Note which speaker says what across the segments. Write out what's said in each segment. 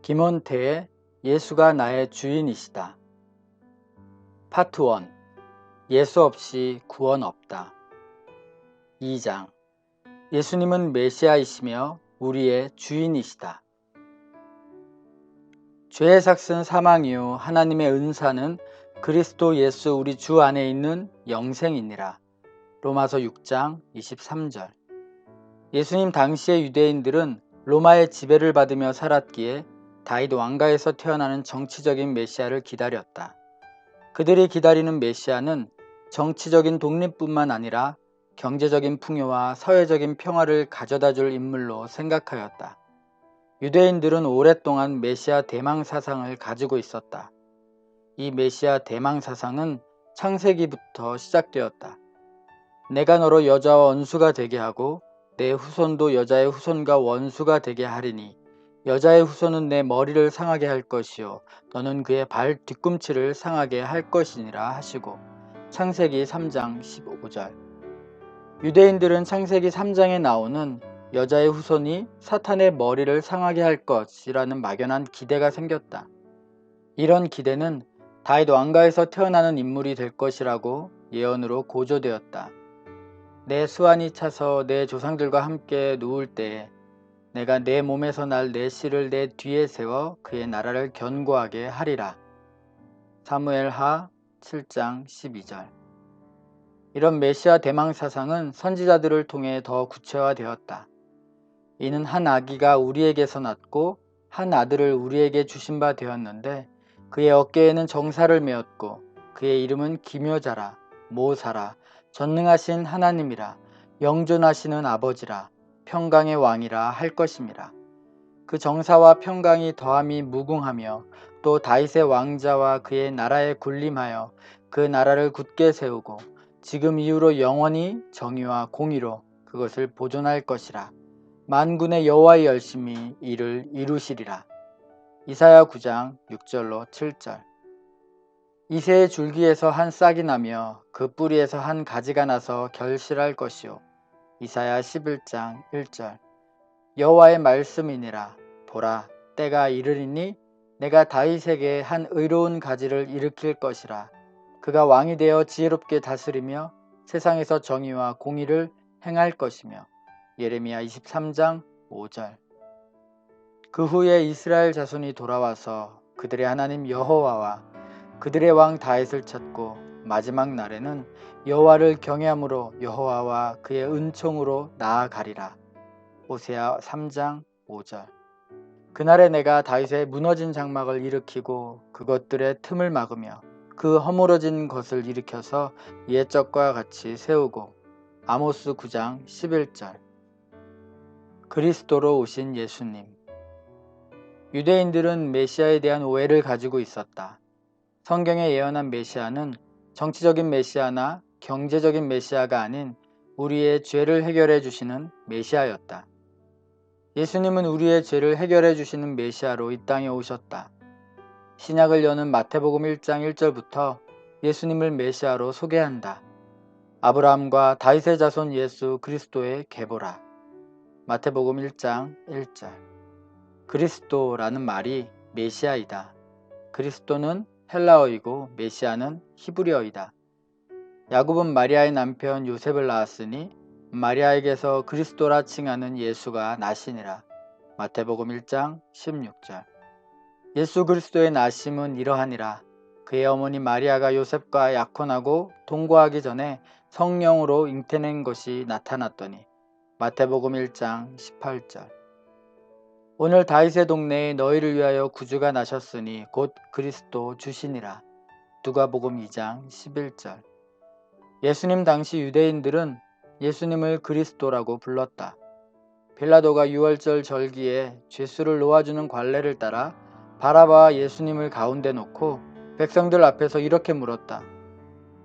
Speaker 1: 김원태의 예수가 나의 주인이시다. 파트 1. 예수 없이 구원 없다. 2장. 예수님은 메시아이시며 우리의 주인이시다. 죄의 삭슨 사망 이후 하나님의 은사는 그리스도 예수 우리 주 안에 있는 영생이니라. 로마서 6장 23절. 예수님 당시의 유대인들은 로마의 지배를 받으며 살았기에 다윗 왕가에서 태어나는 정치적인 메시아를 기다렸다. 그들이 기다리는 메시아는 정치적인 독립뿐만 아니라 경제적인 풍요와 사회적인 평화를 가져다줄 인물로 생각하였다. 유대인들은 오랫동안 메시아 대망 사상을 가지고 있었다. 이 메시아 대망 사상은 창세기부터 시작되었다. 내가 너로 여자와 원수가 되게 하고 내 후손도 여자의 후손과 원수가 되게 하리니 여자의 후손은 내 머리를 상하게 할 것이요 너는 그의 발 뒤꿈치를 상하게 할 것이니라 하시고 창세기 3장 15절. 유대인들은 창세기 3장에 나오는 여자의 후손이 사탄의 머리를 상하게 할 것이라는 막연한 기대가 생겼다. 이런 기대는 다윗 왕가에서 태어나는 인물이 될 것이라고 예언으로 고조되었다. 내 수완이 차서 내 조상들과 함께 누울 때에 내가 내 몸에서 날 내 씨를 내 뒤에 세워 그의 나라를 견고하게 하리라. 사무엘하 7장 12절. 이런 메시아 대망 사상은 선지자들을 통해 더 구체화되었다. 이는 한 아기가 우리에게서 났고 한 아들을 우리에게 주신 바 되었는데 그의 어깨에는 정사를 메었고 그의 이름은 기묘자라 모사라 전능하신 하나님이라 영존하시는 아버지라 평강의 왕이라 할 것임이라. 그 정사와 평강이 더함이 무궁하며 또 다윗의 왕자와 그의 나라에 군림하여 그 나라를 굳게 세우고 지금 이후로 영원히 정의와 공의로 그것을 보존할 것이라. 만군의 여호와의 열심히 이를 이루시리라. 이사야 9장 6절로 7절. 이새의 줄기에서 한 싹이 나며 그 뿌리에서 한 가지가 나서 결실할 것이요. 이사야 11장 1절. 여호와의 말씀이니라. 보라, 때가 이르리니 내가 다윗에게 한 의로운 가지를 일으킬 것이라. 그가 왕이 되어 지혜롭게 다스리며 세상에서 정의와 공의를 행할 것이며. 예레미야 23장 5절. 그 후에 이스라엘 자손이 돌아와서 그들의 하나님 여호와와 그들의 왕 다윗을 찾고 마지막 날에는 여호와를 경외함으로 여호와와 그의 은총으로 나아가리라. 호세아 3장 5절. 그날에 내가 다윗의 무너진 장막을 일으키고 그것들의 틈을 막으며 그 허물어진 것을 일으켜서 옛적과 같이 세우고. 아모스 9장 11절. 그리스도로 오신 예수님. 유대인들은 메시아에 대한 오해를 가지고 있었다. 성경에 예언한 메시아는 정치적인 메시아나 경제적인 메시아가 아닌 우리의 죄를 해결해 주시는 메시아였다. 예수님은 우리의 죄를 해결해 주시는 메시아로 이 땅에 오셨다. 신약을 여는 마태복음 1장 1절부터 예수님을 메시아로 소개한다. 아브라함과 다윗의 자손 예수 그리스도의 계보라. 마태복음 1장 1절. 그리스도라는 말이 메시아이다. 그리스도는 헬라어이고 메시아는 히브리어이다. 야곱은 마리아의 남편 요셉을 낳았으니 마리아에게서 그리스도라 칭하는 예수가 나시니라. 마태복음 1장 16절. 예수 그리스도의 나심은 이러하니라. 그의 어머니 마리아가 요셉과 약혼하고 동거하기 전에 성령으로 잉태낸 것이 나타났더니. 마태복음 1장 18절. 오늘 다윗의 동네에 너희를 위하여 구주가 나셨으니 곧 그리스도 주시니라. 누가복음 2장 11절. 예수님 당시 유대인들은 예수님을 그리스도라고 불렀다. 빌라도가 유월절 절기에 죄수를 놓아주는 관례를 따라 바라바와 예수님을 가운데 놓고 백성들 앞에서 이렇게 물었다.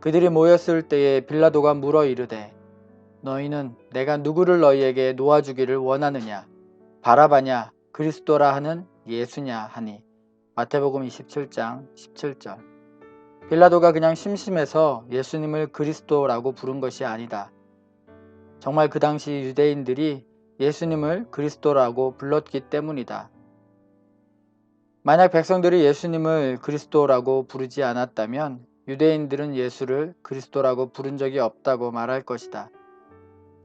Speaker 1: 그들이 모였을 때에 빌라도가 물어 이르되 너희는 내가 누구를 너희에게 놓아주기를 원하느냐? 바라바냐? 그리스도라 하는 예수냐? 하니. 마태복음 27장 17절. 빌라도가 그냥 심심해서 예수님을 그리스도라고 부른 것이 아니다. 정말 그 당시 유대인들이 예수님을 그리스도라고 불렀기 때문이다. 만약 백성들이 예수님을 그리스도라고 부르지 않았다면 유대인들은 예수를 그리스도라고 부른 적이 없다고 말할 것이다.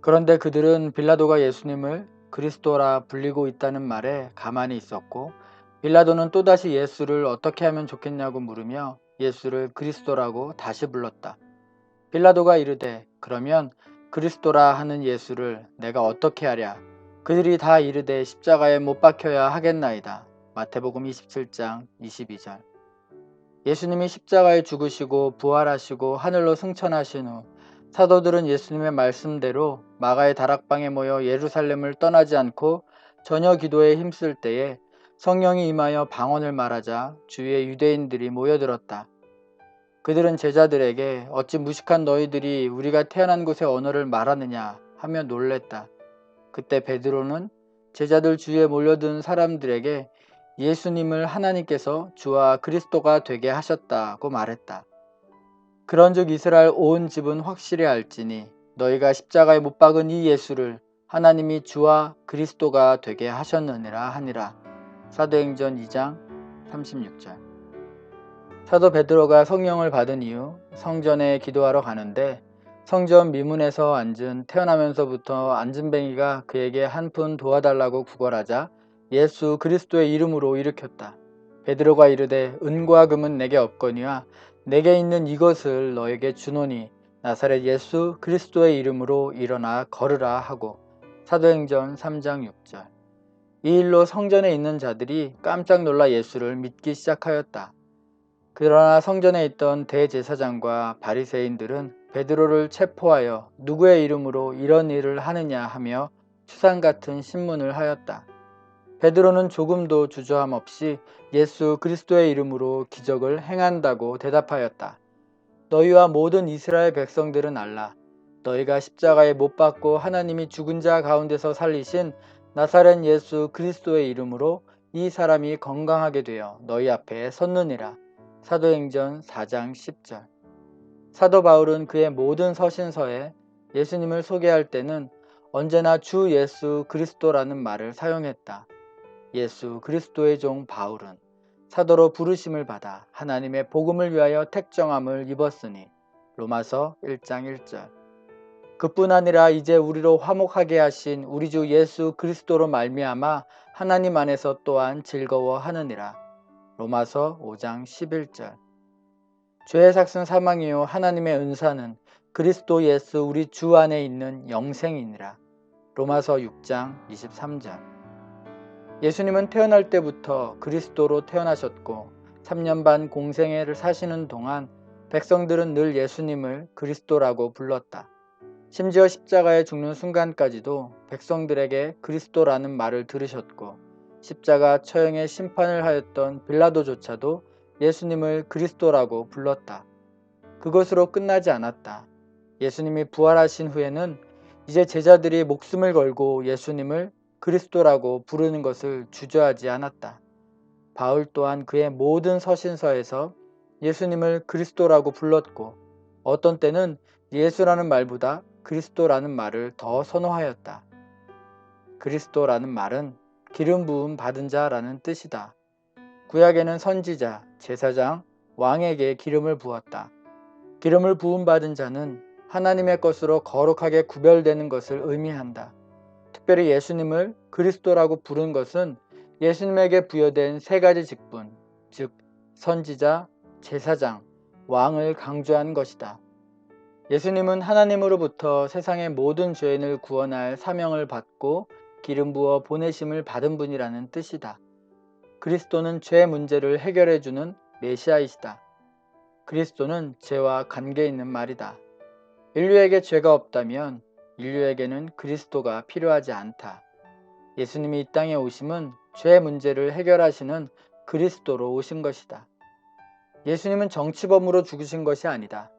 Speaker 1: 그런데 그들은 빌라도가 예수님을 그리스도라 불리고 있다는 말에 가만히 있었고, 빌라도는 또다시 예수를 어떻게 하면 좋겠냐고 물으며 예수를 그리스도라고 다시 불렀다. 빌라도가 이르되 그러면 그리스도라 하는 예수를 내가 어떻게 하랴? 그들이 다 이르되 십자가에 못 박혀야 하겠나이다. 마태복음 27장 22절. 예수님이 십자가에 죽으시고 부활하시고 하늘로 승천하신 후 사도들은 예수님의 말씀대로 마가의 다락방에 모여 예루살렘을 떠나지 않고 저녁 기도에 힘쓸 때에 성령이 임하여 방언을 말하자 주위에 유대인들이 모여들었다. 그들은 제자들에게 어찌 무식한 너희들이 우리가 태어난 곳의 언어를 말하느냐 하며 놀랬다. 그때 베드로는 제자들 주위에 몰려든 사람들에게 예수님을 하나님께서 주와 그리스도가 되게 하셨다고 말했다. 그런즉 이스라엘 온 집은 확실히 알지니 너희가 십자가에 못 박은 이 예수를 하나님이 주와 그리스도가 되게 하셨느니라 하니라. 사도행전 2장 36절. 사도 베드로가 성령을 받은 이후 성전에 기도하러 가는데 성전 미문에서 앉은 태어나면서부터 앉은뱅이가 그에게 한 푼 도와달라고 구걸하자 예수 그리스도의 이름으로 일으켰다. 베드로가 이르되 은과 금은 내게 없거니와 내게 있는 이것을 너에게 주노니 나사렛 예수 그리스도의 이름으로 일어나 걸으라 하고. 사도행전 3장 6절. 이 일로 성전에 있는 자들이 깜짝 놀라 예수를 믿기 시작하였다. 그러나 성전에 있던 대제사장과 바리새인들은 베드로를 체포하여 누구의 이름으로 이런 일을 하느냐 하며 추상 같은 신문을 하였다. 베드로는 조금도 주저함 없이 예수 그리스도의 이름으로 기적을 행한다고 대답하였다. 너희와 모든 이스라엘 백성들은 알라. 너희가 십자가에 못 박고 하나님이 죽은 자 가운데서 살리신 나사렛 예수 그리스도의 이름으로 이 사람이 건강하게 되어 너희 앞에 섰느니라. 사도행전 4장 10절. 사도 바울은 그의 모든 서신서에 예수님을 소개할 때는 언제나 주 예수 그리스도라는 말을 사용했다. 예수 그리스도의 종 바울은 사도로 부르심을 받아 하나님의 복음을 위하여 택정함을 입었으니 로마서 1장 1절. 그뿐 아니라 이제 우리로 화목하게 하신 우리 주 예수 그리스도로 말미암아 하나님 안에서 또한 즐거워하느니라. 로마서 5장 11절. 죄의 삭은 사망이요 하나님의 은사는 그리스도 예수 우리 주 안에 있는 영생이니라. 로마서 6장 23절. 예수님은 태어날 때부터 그리스도로 태어나셨고 3년 반 공생애를 사시는 동안 백성들은 늘 예수님을 그리스도라고 불렀다. 심지어 십자가에 죽는 순간까지도 백성들에게 그리스도라는 말을 들으셨고 십자가 처형의 심판을 하였던 빌라도조차도 예수님을 그리스도라고 불렀다. 그것으로 끝나지 않았다. 예수님이 부활하신 후에는 이제 제자들이 목숨을 걸고 예수님을 그리스도라고 부르는 것을 주저하지 않았다. 바울 또한 그의 모든 서신서에서 예수님을 그리스도라고 불렀고 어떤 때는 예수라는 말보다 그리스도라는 말을 더 선호하였다. 그리스도라는 말은 기름 부음 받은 자라는 뜻이다. 구약에는 선지자, 제사장, 왕에게 기름을 부었다. 기름을 부음 받은 자는 하나님의 것으로 거룩하게 구별되는 것을 의미한다. 특별히 예수님을 그리스도라고 부른 것은 예수님에게 부여된 세 가지 직분, 즉 선지자, 제사장, 왕을 강조한 것이다. 예수님은 하나님으로부터 세상의 모든 죄인을 구원할 사명을 받고 기름 부어 보내심을 받은 분이라는 뜻이다. 그리스도는 죄 문제를 해결해주는 메시아이시다. 그리스도는 죄와 관계 있는 말이다. 인류에게 죄가 없다면 인류에게는 그리스도가 필요하지 않다. 예수님이 이 땅에 오심은 죄 문제를 해결하시는 그리스도로 오신 것이다. 예수님은 정치범으로 죽으신 것이 아니다.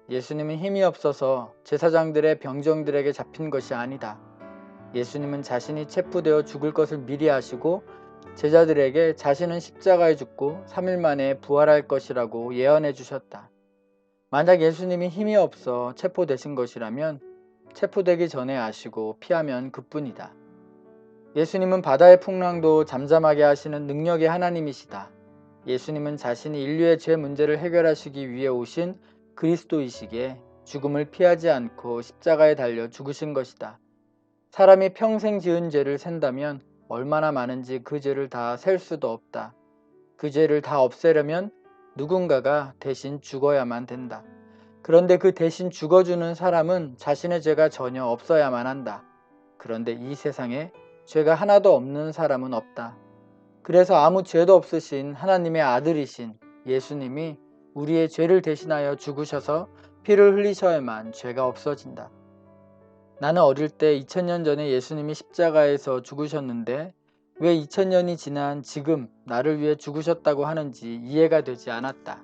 Speaker 1: 예수님은 힘이 없어서 제사장들의 병정들에게 잡힌 것이 아니다. 예수님은 자신이 체포되어 죽을 것을 미리 아시고 제자들에게 자신은 십자가에 죽고 3일 만에 부활할 것이라고 예언해 주셨다. 만약 예수님이 힘이 없어 체포되신 것이라면 체포되기 전에 아시고 피하면 그뿐이다. 예수님은 바다의 풍랑도 잠잠하게 하시는 능력의 하나님이시다. 예수님은 자신이 인류의 죄 문제를 해결하시기 위해 오신 그리스도이시기에 죽음을 피하지 않고 십자가에 달려 죽으신 것이다. 사람이 평생 지은 죄를 샌다면 얼마나 많은지 그 죄를 다 셀 수도 없다. 그 죄를 다 없애려면 누군가가 대신 죽어야만 된다. 그런데 그 대신 죽어주는 사람은 자신의 죄가 전혀 없어야만 한다. 그런데 이 세상에 죄가 하나도 없는 사람은 없다. 그래서 아무 죄도 없으신 하나님의 아들이신 예수님이 우리의 죄를 대신하여 죽으셔서 피를 흘리셔야만 죄가 없어진다. 나는 어릴 때 2000년 전에 예수님이 십자가에서 죽으셨는데 왜 2000년이 지난 지금 나를 위해 죽으셨다고 하는지 이해가 되지 않았다.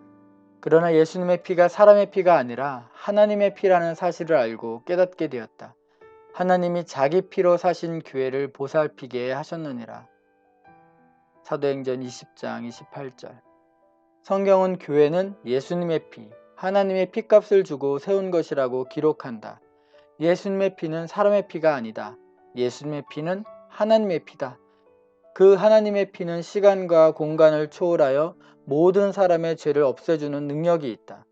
Speaker 1: 그러나 예수님의 피가 사람의 피가 아니라 하나님의 피라는 사실을 알고 깨닫게 되었다. 하나님이 자기 피로 사신 교회를 보살피게 하셨느니라. 사도행전 20장 28절. 성경은 교회는 예수님의 피, 하나님의 피값을 주고 세운 것이라고 기록한다. 예수님의 피는 사람의 피가 아니다. 예수님의 피는 하나님의 피다. 그 하나님의 피는 시간과 공간을 초월하여 모든 사람의 죄를 없애주는 능력이 있다.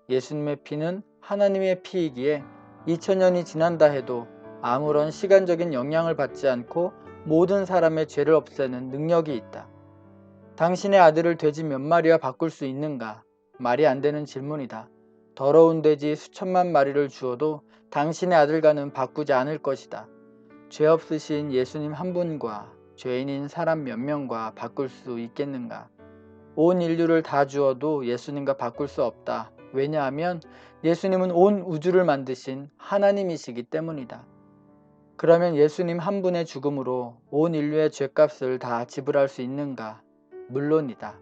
Speaker 1: 예수님의 피는 하나님의 피이기에 2000년이 지난다 해도 아무런 시간적인 영향을 받지 않고 모든 사람의 죄를 없애는 능력이 있다. 당신의 아들을 돼지 몇 마리와 바꿀 수 있는가? 말이 안 되는 질문이다. 더러운 돼지 수천만 마리를 주어도 당신의 아들과는 바꾸지 않을 것이다. 죄 없으신 예수님 한 분과 죄인인 사람 몇 명과 바꿀 수 있겠는가? 온 인류를 다 주어도 예수님과 바꿀 수 없다. 왜냐하면 예수님은 온 우주를 만드신 하나님이시기 때문이다. 그러면 예수님 한 분의 죽음으로 온 인류의 죄값을 다 지불할 수 있는가? 물론이다.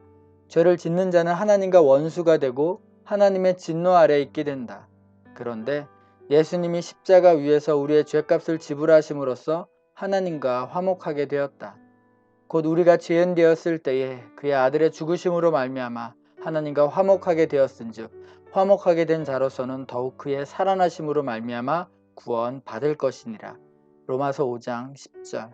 Speaker 1: 죄를 짓는 자는 하나님과 원수가 되고 하나님의 진노 아래에 있게 된다. 그런데 예수님이 십자가 위에서 우리의 죄값을 지불하심으로써 하나님과 화목하게 되었다. 곧 우리가 죄인 되었을 때에 그의 아들의 죽으심으로 말미암아 하나님과 화목하게 되었은즉 화목하게 된 자로서는 더욱 그의 살아나심으로 말미암아 구원 받을 것이니라. 로마서 5장 10절.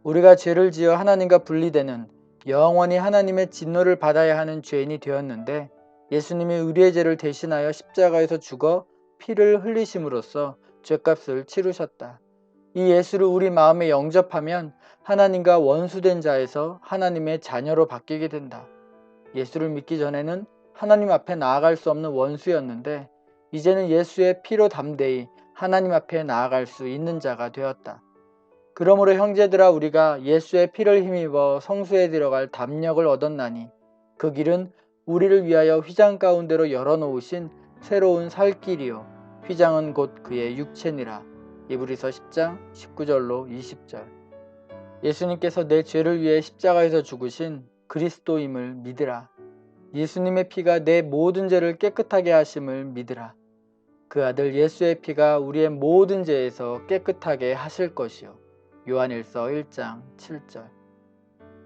Speaker 1: 우리가 죄를 지어 하나님과 분리되는 영원히 하나님의 진노를 받아야 하는 죄인이 되었는데 예수님이 우리의 죄를 대신하여 십자가에서 죽어 피를 흘리심으로써 죄값을 치르셨다. 이 예수를 우리 마음에 영접하면 하나님과 원수된 자에서 하나님의 자녀로 바뀌게 된다. 예수를 믿기 전에는 하나님 앞에 나아갈 수 없는 원수였는데 이제는 예수의 피로 담대히 하나님 앞에 나아갈 수 있는 자가 되었다. 그러므로 형제들아 우리가 예수의 피를 힘입어 성소에 들어갈 담력을 얻었나니 그 길은 우리를 위하여 휘장 가운데로 열어놓으신 새로운 살 길이요 휘장은 곧 그의 육체니라. 이브리서 10장 19절로 20절. 예수님께서 내 죄를 위해 십자가에서 죽으신 그리스도임을 믿으라. 예수님의 피가 내 모든 죄를 깨끗하게 하심을 믿으라. 그 아들 예수의 피가 우리의 모든 죄에서 깨끗하게 하실 것이요. 요한일서 1장 7절.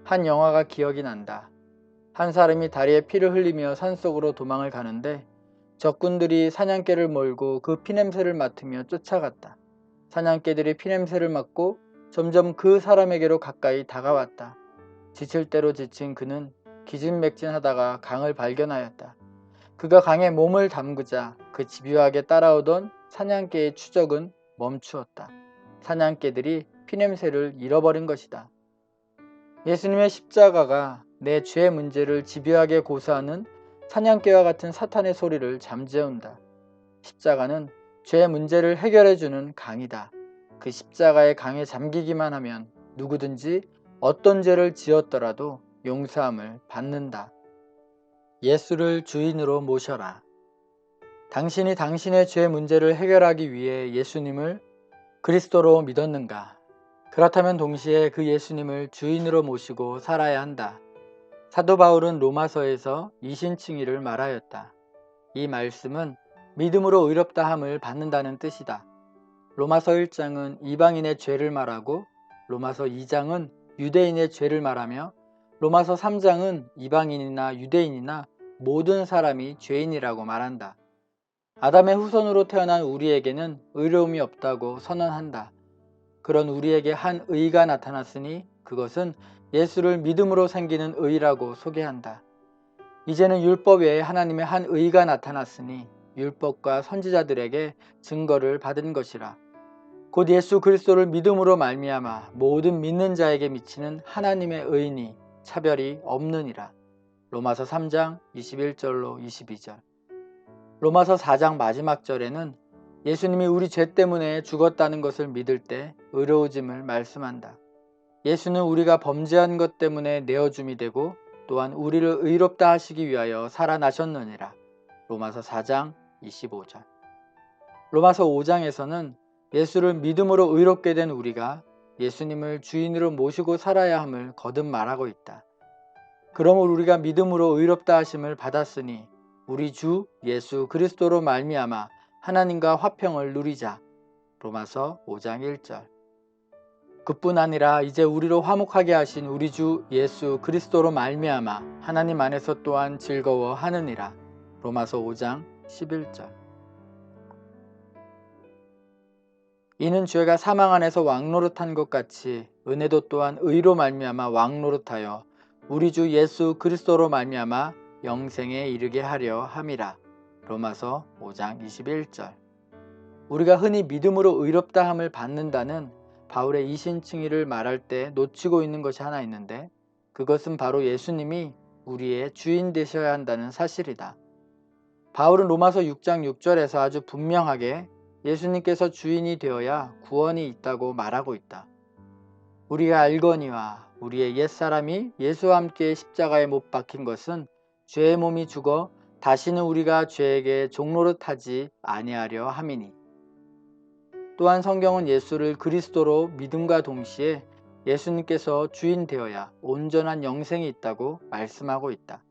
Speaker 1: 한 영화가 기억이 난다. 한 사람이 다리에 피를 흘리며 산속으로 도망을 가는데 적군들이 사냥개를 몰고 그 피냄새를 맡으며 쫓아갔다. 사냥개들이 피냄새를 맡고 점점 그 사람에게로 가까이 다가왔다. 지칠 대로 지친 그는 기진맥진하다가 강을 발견하였다. 그가 강에 몸을 담그자 그 집요하게 따라오던 사냥개의 추적은 멈추었다. 사냥개들이 피냄새를 잃어버린 것이다. 예수님의 십자가가 내 죄 문제를 집요하게 고수하는 사냥개와 같은 사탄의 소리를 잠재운다. 십자가는 죄 문제를 해결해주는 강이다. 그 십자가의 강에 잠기기만 하면 누구든지 어떤 죄를 지었더라도 용서함을 받는다. 예수를 주인으로 모셔라. 당신이 당신의 죄 문제를 해결하기 위해 예수님을 그리스도로 믿었는가? 그렇다면 동시에 그 예수님을 주인으로 모시고 살아야 한다. 사도 바울은 로마서에서 이신칭의를 말하였다. 이 말씀은 믿음으로 의롭다함을 받는다는 뜻이다. 로마서 1장은 이방인의 죄를 말하고 로마서 2장은 유대인의 죄를 말하며 로마서 3장은 이방인이나 유대인이나 모든 사람이 죄인이라고 말한다. 아담의 후손으로 태어난 우리에게는 의로움이 없다고 선언한다. 그런 우리에게 한 의가 나타났으니 그것은 예수를 믿음으로 생기는 의라고 소개한다. 이제는 율법 외에 하나님의 한 의가 나타났으니 율법과 선지자들에게 증거를 받은 것이라. 곧 예수 그리스도를 믿음으로 말미암아 모든 믿는 자에게 미치는 하나님의 의니 차별이 없느니라. 로마서 3장 21절로 22절. 로마서 4장 마지막 절에는 예수님이 우리 죄 때문에 죽었다는 것을 믿을 때 의로워짐을 말씀한다. 예수는 우리가 범죄한 것 때문에 내어줌이 되고 또한 우리를 의롭다 하시기 위하여 살아나셨느니라. 로마서 4장 25절. 로마서 5장에서는 예수를 믿음으로 의롭게 된 우리가 예수님을 주인으로 모시고 살아야 함을 거듭 말하고 있다. 그러므로 우리가 믿음으로 의롭다 하심을 받았으니 우리 주 예수 그리스도로 말미암아 하나님과 화평을 누리자. 로마서 5장 1절. 그뿐 아니라 이제 우리로 화목하게 하신 우리 주 예수 그리스도로 말미암아 하나님 안에서 또한 즐거워하느니라. 로마서 5장 11절. 이는 죄가 사망 안에서 왕노릇한 것 같이 은혜도 또한 의로 말미암아 왕노릇하여 우리 주 예수 그리스도로 말미암아 영생에 이르게 하려 함이라. 로마서 5장 21절. 우리가 흔히 믿음으로 의롭다 함을 받는다는 바울의 이신칭의를 말할 때 놓치고 있는 것이 하나 있는데 그것은 바로 예수님이 우리의 주인 되셔야 한다는 사실이다. 바울은 로마서 6장 6절에서 아주 분명하게 예수님께서 주인이 되어야 구원이 있다고 말하고 있다. 우리가 알거니와 우리의 옛사람이 예수와 함께 십자가에 못 박힌 것은 죄의 몸이 죽어 다시는 우리가 죄에게 종노릇하지 아니하려 함이니. 또한 성경은 예수를 그리스도로 믿음과 동시에 예수님께서 주인 되어야 온전한 영생이 있다고 말씀하고 있다.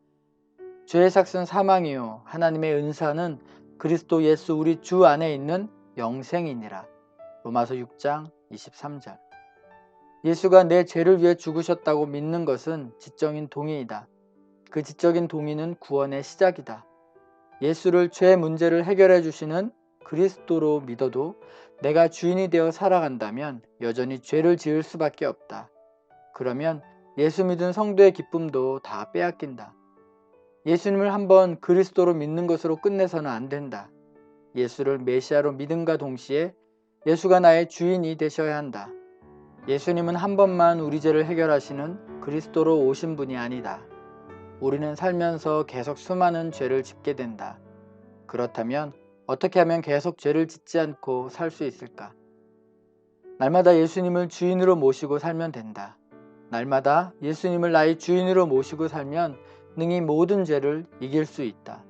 Speaker 1: 죄의 삭은 사망이요 하나님의 은사는 그리스도 예수 우리 주 안에 있는 영생이니라. 로마서 6장 23절. 예수가 내 죄를 위해 죽으셨다고 믿는 것은 지적인 동의이다. 그 지적인 동의는 구원의 시작이다. 예수를 죄의 문제를 해결해 주시는 그리스도로 믿어도 내가 주인이 되어 살아간다면 여전히 죄를 지을 수밖에 없다. 그러면 예수 믿은 성도의 기쁨도 다 빼앗긴다. 예수님을 한번 그리스도로 믿는 것으로 끝내서는 안 된다. 예수를 메시아로 믿음과 동시에 예수가 나의 주인이 되셔야 한다. 예수님은 한 번만 우리 죄를 해결하시는 그리스도로 오신 분이 아니다. 우리는 살면서 계속 수많은 죄를 짓게 된다. 그렇다면 어떻게 하면 계속 죄를 짓지 않고 살 수 있을까? 날마다 예수님을 주인으로 모시고 살면 된다. 날마다 예수님을 나의 주인으로 모시고 살면 능히 모든 죄를 이길 수 있다.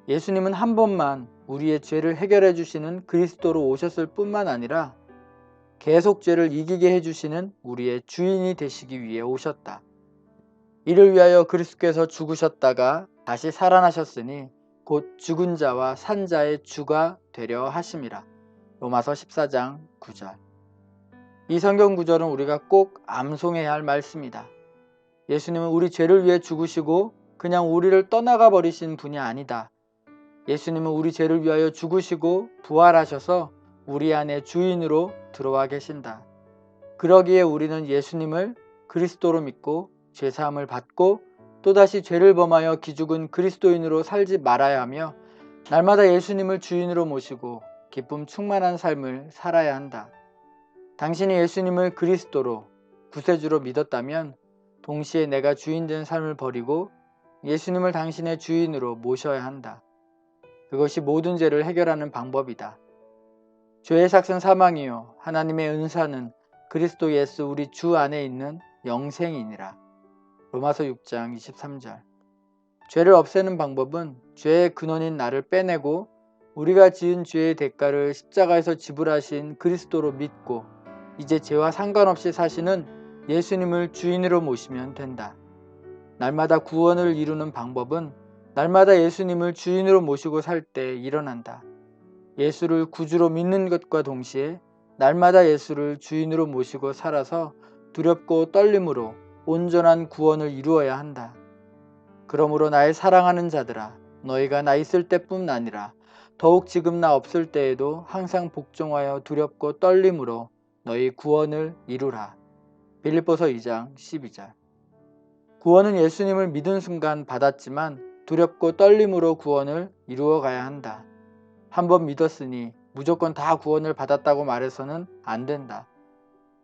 Speaker 1: 예수님은 한 번만 우리의 죄를 해결해 주시는 그리스도로 오셨을 뿐만 아니라 계속 죄를 이기게 해주시는 우리의 주인이 되시기 위해 오셨다. 이를 위하여 그리스도께서 죽으셨다가 다시 살아나셨으니 곧 죽은 자와 산 자의 주가 되려 하심이라. 로마서 14장 9절. 이 성경 구절은 우리가 꼭 암송해야 할 말씀이다. 예수님은 우리 죄를 위해 죽으시고 그냥 우리를 떠나가 버리신 분이 아니다. 예수님은 우리 죄를 위하여 죽으시고 부활하셔서 우리 안에 주인으로 들어와 계신다. 그러기에 우리는 예수님을 그리스도로 믿고 죄사함을 받고 또다시 죄를 범하여 기죽은 그리스도인으로 살지 말아야 하며 날마다 예수님을 주인으로 모시고 기쁨 충만한 삶을 살아야 한다. 당신이 예수님을 그리스도로 구세주로 믿었다면 동시에 내가 주인 된 삶을 버리고 예수님을 당신의 주인으로 모셔야 한다. 그것이 모든 죄를 해결하는 방법이다. 죄의 삭은 사망이요 하나님의 은사는 그리스도 예수 우리 주 안에 있는 영생이니라. 로마서 6장 23절. 죄를 없애는 방법은 죄의 근원인 나를 빼내고 우리가 지은 죄의 대가를 십자가에서 지불하신 그리스도로 믿고 이제 죄와 상관없이 사시는 예수님을 주인으로 모시면 된다. 날마다 구원을 이루는 방법은 날마다 예수님을 주인으로 모시고 살 때 일어난다. 예수를 구주로 믿는 것과 동시에 날마다 예수를 주인으로 모시고 살아서 두렵고 떨림으로 온전한 구원을 이루어야 한다. 그러므로 나의 사랑하는 자들아, 너희가 나 있을 때뿐 아니라 더욱 지금 나 없을 때에도 항상 복종하여 두렵고 떨림으로 너희 구원을 이루라. 빌립보서 2장 12절. 구원은 예수님을 믿은 순간 받았지만 두렵고 떨림으로 구원을 이루어 가야 한다. 한번 믿었으니 무조건 다 구원을 받았다고 말해서는 안 된다.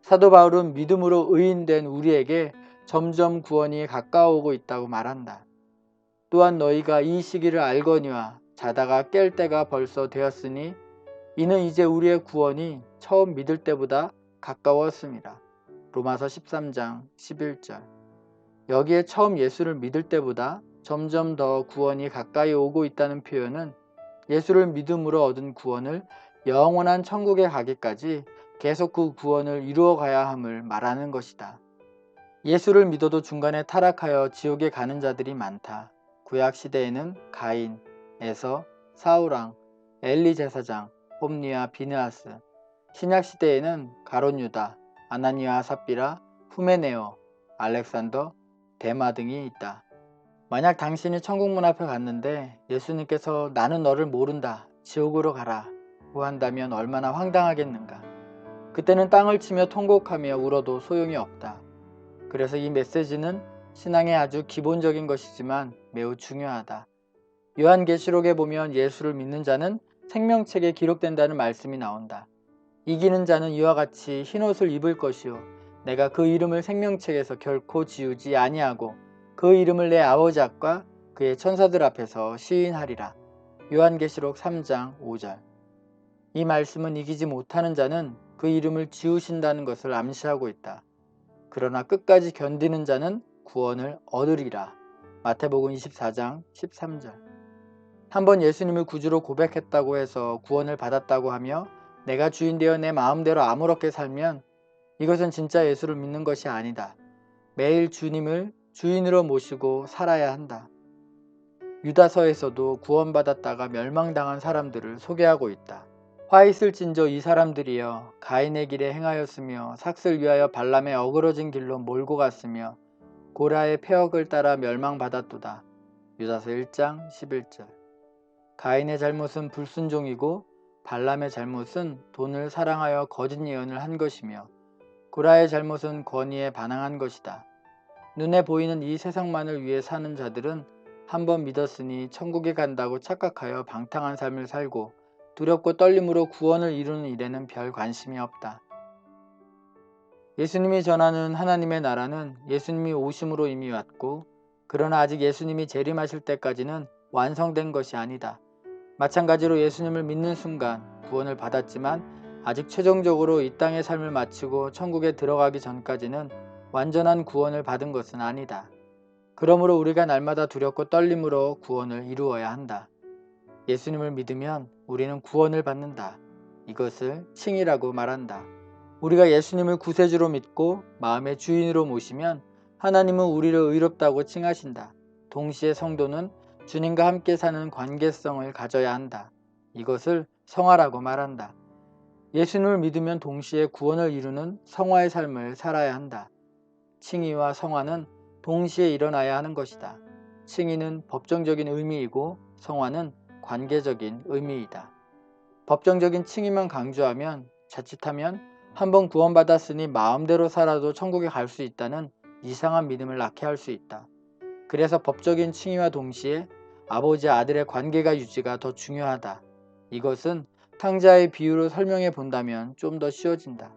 Speaker 1: 사도 바울은 믿음으로 의인된 우리에게 점점 구원이 가까워오고 있다고 말한다. 또한 너희가 이 시기를 알거니와 자다가 깰 때가 벌써 되었으니 이는 이제 우리의 구원이 처음 믿을 때보다 가까웠습니다. 로마서 13장 11절. 여기에 처음 예수를 믿을 때보다 점점 더 구원이 가까이 오고 있다는 표현은 예수를 믿음으로 얻은 구원을 영원한 천국에 가기까지 계속 그 구원을 이루어 가야 함을 말하는 것이다. 예수를 믿어도 중간에 타락하여 지옥에 가는 자들이 많다. 구약 시대에는 가인, 에서, 사울왕, 엘리 제사장, 홈리와 비느하스, 신약 시대에는 가룟 유다, 아나니와 삽비라, 후메네오, 알렉산더, 데마 등이 있다. 만약 당신이 천국 문 앞에 갔는데 예수님께서 나는 너를 모른다, 지옥으로 가라 고 한다면 얼마나 황당하겠는가. 그때는 땅을 치며 통곡하며 울어도 소용이 없다. 그래서 이 메시지는 신앙의 아주 기본적인 것이지만 매우 중요하다. 요한계시록에 보면 예수를 믿는 자는 생명책에 기록된다는 말씀이 나온다. 이기는 자는 이와 같이 흰옷을 입을 것이요 내가 그 이름을 생명책에서 결코 지우지 아니하고 그 이름을 내 아버지 앞과 그의 천사들 앞에서 시인하리라. 요한계시록 3장 5절. 이 말씀은 이기지 못하는 자는 그 이름을 지우신다는 것을 암시하고 있다. 그러나 끝까지 견디는 자는 구원을 얻으리라. 마태복음 24장 13절. 한번 예수님을 구주로 고백했다고 해서 구원을 받았다고 하며 내가 주인 되어 내 마음대로 아무렇게 살면 이것은 진짜 예수를 믿는 것이 아니다. 매일 주님을 주인으로 모시고 살아야 한다. 유다서에서도 구원받았다가 멸망당한 사람들을 소개하고 있다. 화 있을진저 이 사람들이여 가인의 길에 행하였으며 삭슬 위하여 발람의 어그러진 길로 몰고 갔으며 고라의 폐역을 따라 멸망받았도다. 유다서 1장 11절. 가인의 잘못은 불순종이고 발람의 잘못은 돈을 사랑하여 거짓 예언을 한 것이며 고라의 잘못은 권위에 반항한 것이다. 눈에 보이는 이 세상만을 위해 사는 자들은 한번 믿었으니 천국에 간다고 착각하여 방탕한 삶을 살고 두렵고 떨림으로 구원을 이루는 일에는 별 관심이 없다. 예수님이 전하는 하나님의 나라는 예수님이 오심으로 이미 왔고 그러나 아직 예수님이 재림하실 때까지는 완성된 것이 아니다. 마찬가지로 예수님을 믿는 순간 구원을 받았지만 아직 최종적으로 이 땅의 삶을 마치고 천국에 들어가기 전까지는 완전한 구원을 받은 것은 아니다. 그러므로 우리가 날마다 두렵고 떨림으로 구원을 이루어야 한다. 예수님을 믿으면 우리는 구원을 받는다. 이것을 칭이라고 말한다. 우리가 예수님을 구세주로 믿고 마음의 주인으로 모시면 하나님은 우리를 의롭다고 칭하신다. 동시에 성도는 주님과 함께 사는 관계성을 가져야 한다. 이것을 성화라고 말한다. 예수님을 믿으면 동시에 구원을 이루는 성화의 삶을 살아야 한다. 칭의와 성화는 동시에 일어나야 하는 것이다. 칭의는 법정적인 의미이고 성화는 관계적인 의미이다. 법정적인 칭의만 강조하면 자칫하면 한번 구원받았으니 마음대로 살아도 천국에 갈 수 있다는 이상한 믿음을 낳게 할 수 있다. 그래서 법적인 칭의와 동시에 아버지 아들의 관계가 유지가 더 중요하다. 이것은 탕자의 비유로 설명해 본다면 좀 더 쉬워진다.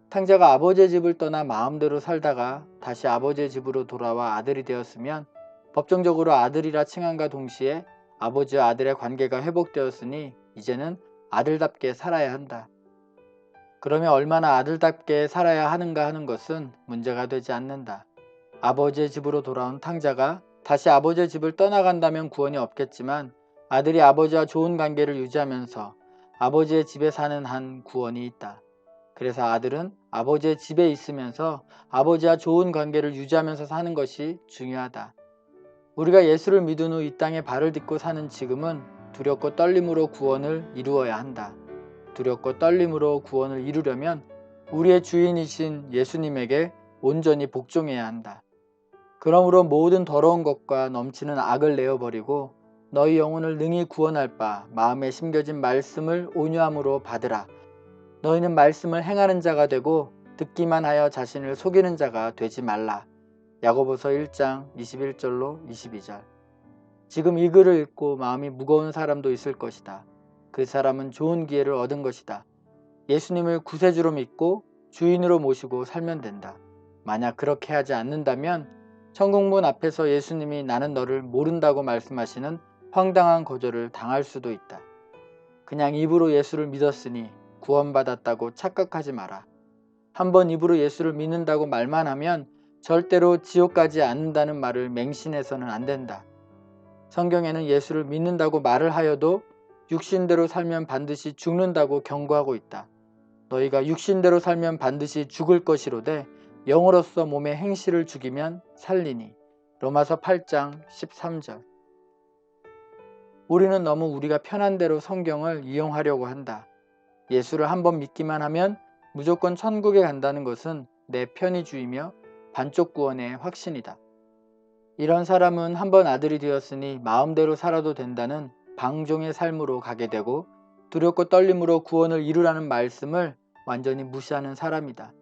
Speaker 1: 탕자가 아버지의 집을 떠나 마음대로 살다가 다시 아버지의 집으로 돌아와 아들이 되었으면 법정적으로 아들이라 칭함과 동시에 아버지와 아들의 관계가 회복되었으니 이제는 아들답게 살아야 한다. 그러면 얼마나 아들답게 살아야 하는가 하는 것은 문제가 되지 않는다. 아버지의 집으로 돌아온 탕자가 다시 아버지의 집을 떠나간다면 구원이 없겠지만 아들이 아버지와 좋은 관계를 유지하면서 아버지의 집에 사는 한 구원이 있다. 그래서 아들은 아버지의 집에 있으면서 아버지와 좋은 관계를 유지하면서 사는 것이 중요하다. 우리가 예수를 믿은 후 이 땅에 발을 딛고 사는 지금은 두렵고 떨림으로 구원을 이루어야 한다. 두렵고 떨림으로 구원을 이루려면 우리의 주인이신 예수님에게 온전히 복종해야 한다. 그러므로 모든 더러운 것과 넘치는 악을 내어버리고 너희 영혼을 능히 구원할 바 마음에 심겨진 말씀을 온유함으로 받으라. 너희는 말씀을 행하는 자가 되고 듣기만 하여 자신을 속이는 자가 되지 말라. 야고보서 1장 21절로 22절. 지금 이 글을 읽고 마음이 무거운 사람도 있을 것이다. 그 사람은 좋은 기회를 얻은 것이다. 예수님을 구세주로 믿고 주인으로 모시고 살면 된다. 만약 그렇게 하지 않는다면 천국문 앞에서 예수님이 나는 너를 모른다고 말씀하시는 황당한 거절을 당할 수도 있다. 그냥 입으로 예수를 믿었으니 구원받았다고 착각하지 마라. 한번 입으로 예수를 믿는다고 말만 하면 절대로 지옥 가지 않는다는 말을 맹신해서는 안 된다. 성경에는 예수를 믿는다고 말을 하여도 육신대로 살면 반드시 죽는다고 경고하고 있다. 너희가 육신대로 살면 반드시 죽을 것이로되 영으로서 몸의 행실을 죽이면 살리니. 로마서 8장 13절. 우리는 너무 우리가 편한 대로 성경을 이용하려고 한다. 예수를 한번 믿기만 하면 무조건 천국에 간다는 것은 내 편의주의며 반쪽 구원의 확신이다. 이런 사람은 한번 아들이 되었으니 마음대로 살아도 된다는 방종의 삶으로 가게 되고 두렵고 떨림으로 구원을 이루라는 말씀을 완전히 무시하는 사람이다.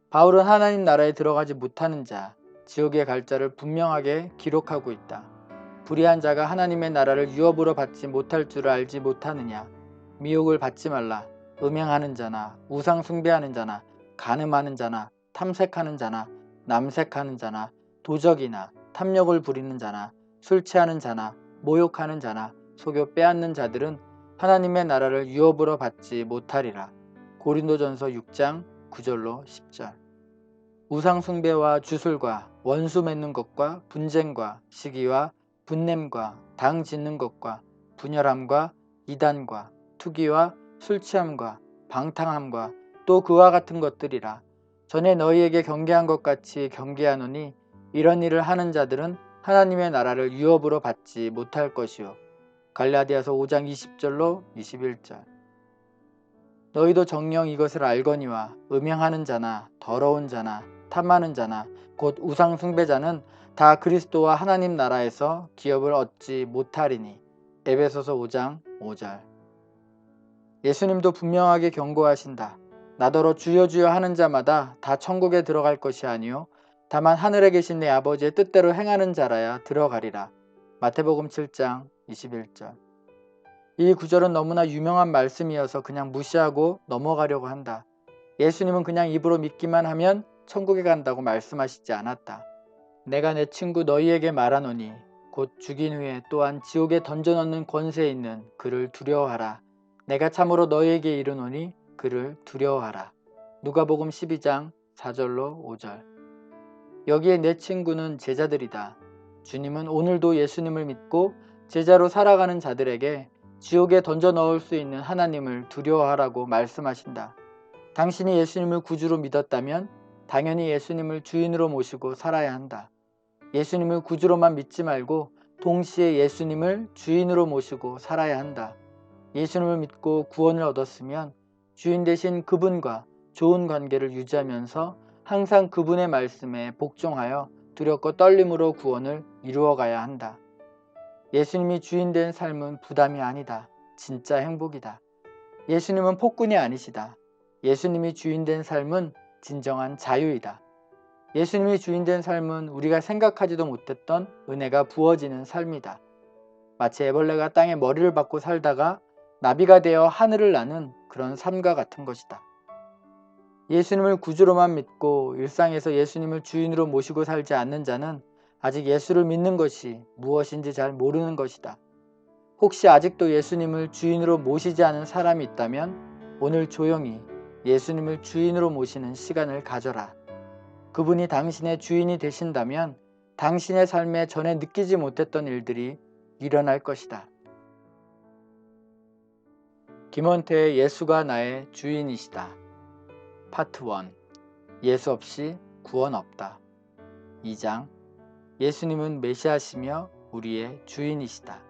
Speaker 1: 바울은 하나님 나라에 들어가지 못하는 자, 지옥에 갈 자를 분명하게 기록하고 있다. 불의한 자가 하나님의 나라를 유업으로 받지 못할 줄 알지 못하느냐. 미혹을 받지 말라. 음행하는 자나 우상 숭배하는 자나 간음하는 자나 탐색하는 자나 남색하는 자나 도적이나 탐욕을 부리는 자나 술 취하는 자나 모욕하는 자나 속여 빼앗는 자들은 하나님의 나라를 유업으로 받지 못하리라. 고린도전서 6장 9절로 10절. 우상 숭배와 주술과 원수 맺는 것과 분쟁과 시기와 분냄과 당 짓는 것과 분열함과 이단과 투기와 술 취함과 방탕함과 또 그와 같은 것들이라. 전에 너희에게 경계한 것 같이 경계하노니 이런 일을 하는 자들은 하나님의 나라를 유업으로 받지 못할 것이요. 갈라디아서 5장 20절로 21절. 너희도 정녕 이것을 알거니와 음행하는 자나 더러운 자나 탐하는 자나 곧 우상 숭배자는 다 그리스도와 하나님 나라에서 기업을 얻지 못하리니. 에베소서 5장 5절. 예수님도 분명하게 경고하신다. 나더러 주여 주여 하는 자마다 다 천국에 들어갈 것이 아니요 다만 하늘에 계신 내 아버지의 뜻대로 행하는 자라야 들어가리라. 마태복음 7장 21절. 이 구절은 너무나 유명한 말씀이어서 그냥 무시하고 넘어가려고 한다. 예수님은 그냥 입으로 믿기만 하면 천국에 간다고 말씀하시지 않았다. 내가 내 친구 너희에게 말하노니 곧 죽인 후에 또한 지옥에 던져넣는 권세 있는 그를 두려워하라. 내가 참으로 너희에게 이르노니 그를 두려워하라. 누가복음 12장 4절로 5절. 여기에 내 친구는 제자들이다. 주님은 오늘도 예수님을 믿고 제자로 살아가는 자들에게 지옥에 던져 넣을 수 있는 하나님을 두려워하라고 말씀하신다. 당신이 예수님을 구주로 믿었다면 당연히 예수님을 주인으로 모시고 살아야 한다. 예수님을 구주로만 믿지 말고 동시에 예수님을 주인으로 모시고 살아야 한다. 예수님을 믿고 구원을 얻었으면 주인 되신 그분과 좋은 관계를 유지하면서 항상 그분의 말씀에 복종하여 두렵고 떨림으로 구원을 이루어가야 한다. 예수님이 주인 된 삶은 부담이 아니다. 진짜 행복이다. 예수님은 폭군이 아니시다. 예수님이 주인 된 삶은 진정한 자유이다. 예수님이 주인 된 삶은 우리가 생각하지도 못했던 은혜가 부어지는 삶이다. 마치 애벌레가 땅에 머리를 박고 살다가 나비가 되어 하늘을 나는 그런 삶과 같은 것이다. 예수님을 구주로만 믿고 일상에서 예수님을 주인으로 모시고 살지 않는 자는 아직 예수를 믿는 것이 무엇인지 잘 모르는 것이다. 혹시 아직도 예수님을 주인으로 모시지 않은 사람이 있다면 오늘 조용히 예수님을 주인으로 모시는 시간을 가져라. 그분이 당신의 주인이 되신다면 당신의 삶에 전에 느끼지 못했던 일들이 일어날 것이다. 김원태의 예수가 나의 주인이시다. 파트 1. 예수 없이 구원 없다. 2장. 예수님은 메시아시며 우리의 주인이시다.